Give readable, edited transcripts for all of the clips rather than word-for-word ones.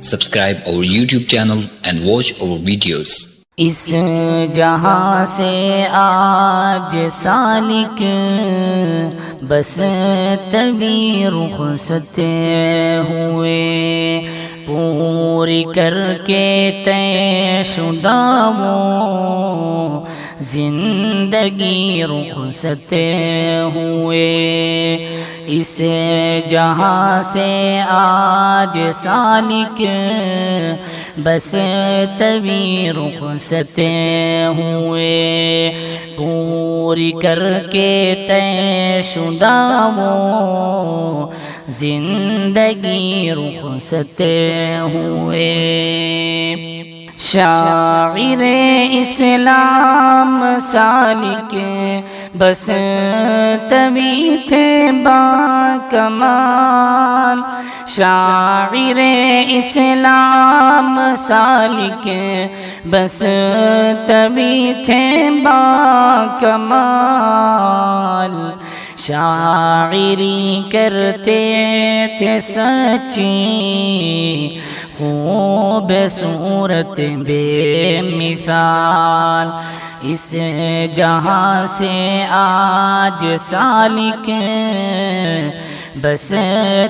Subscribe our YouTube channel and watch our videos. اس جہاں سے آج سالک بس تبھی رخصت ہوئے، پوری کر کے طے شدہ وہ زندگی رخصت ہوئے۔ اس جہاں سے آج سالک بس تبھی رخصت ہوئے، پوری کر کے طے شدہ وہ زندگی رخصت ہوئے۔ شاعر اسلام سالک بس تبھی تھے با کمال، شاعر اسلام سالک بس تبھی تھے با کمال، شاعری کرتے تھے سچی خوب صورت بے مثال۔ اس جہاں سے آج سالک بس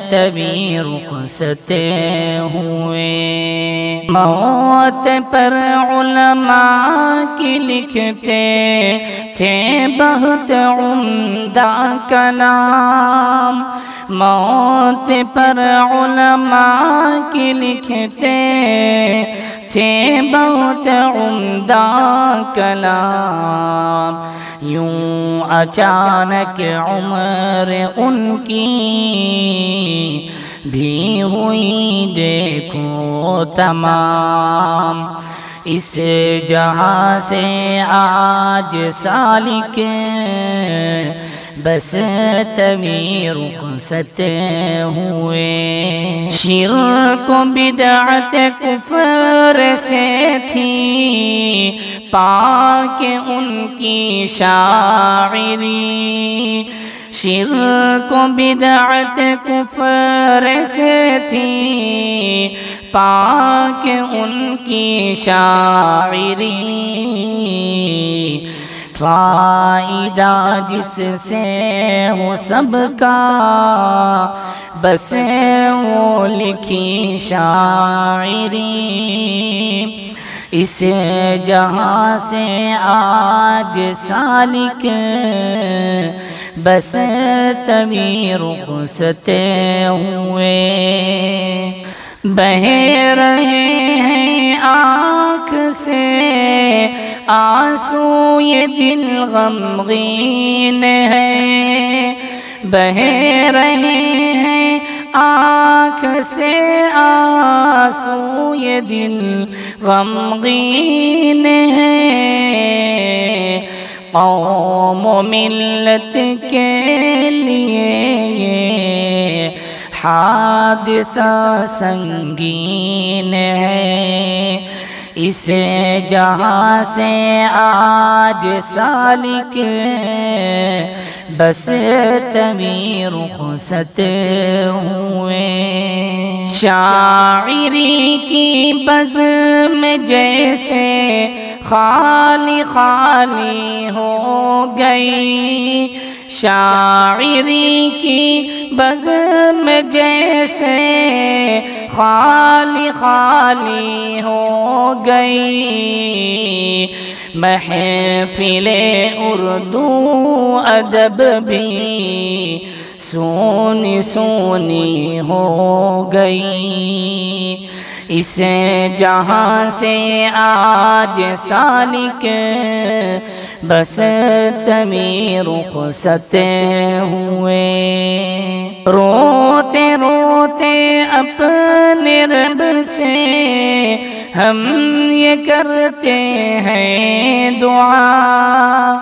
تبھی رخصت ہوئے۔ موت پر علماء کی لکھتے تھے بہت عمدہ کلام، موت پر علماء کی لکھتے تھے بہت عمدہ کلام، یوں اچانک عمر ان کی بھی ہوئی دیکھو تمام۔ اس جہاں سے آج سالک بس تبھی رخصت ہوئے۔ شرک و بدعت کفر سے تھی پاک ان کی شاعری، شرک و بدعت کفر سے تھی پاک ان کی شاعری، فائدہ جس سے ہو سب کا بس وہ لکھی شاعری۔ اس جہاں سے آج سالک بس تبھی رخصت ہوئے۔ بہہ رہے ہیں آنکھ سے آنسو یہ دل غمگین ہے، بہہ رہے ہیں آنکھ سے آنسو یہ دل غمگین ہے، قوم و ملت کے لیے یہ حادثہ سنگین ہے۔ اس جہاں سے آج سالک بس تبھی رخصت ہوئے۔ شاعری کی بزم جیسے خالی خالی ہو گئی، شاعری کی بزم جیسے خالی خالی ہو گئی، محفل اردو ادب بھی سونی سونی ہو گئی۔ اس جہاں سے آج سالک بس تبھی رخصت ہوئے۔ روتے روتے اپنے رب سے ہم یہ کرتے ہیں دعا،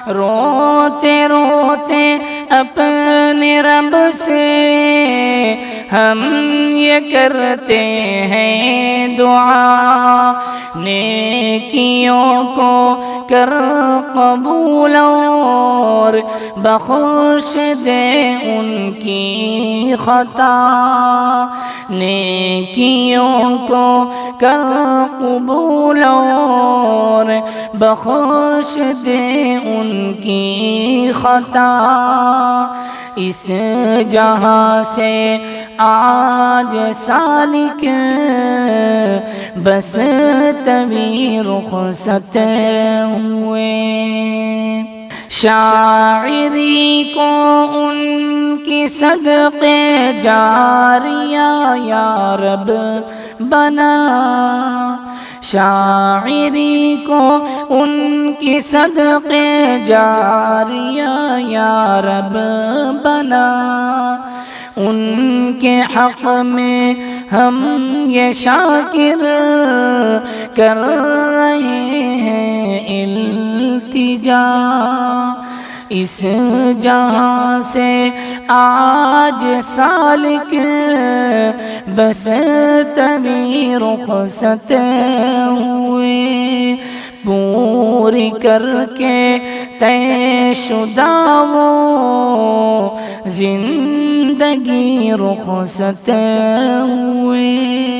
روتے روتے اپنے رب سے ہم یہ کرتے ہیں دعا، نیکیوں کو کر قبول اور بخش دے ان کی خطا، نیکیوں کو کر قبول اور بخش دے ان کی خطا، اس جہاں سے آج سالک بس تبھی رخصت ہوئے، شاعری کو ان کی صدقے جاریہ یا رب بنا، شاعری کو ان کی صدقے جاریہ یا رب بنا، ان کے حق میں ہم یہ شاکر کر رہے ہیں التجا، اس جہاں سے آج سالک بس تبھی رخصت ہوئے، پوری کر کے طے شدہ وہ زندگی رخصت ہوئے۔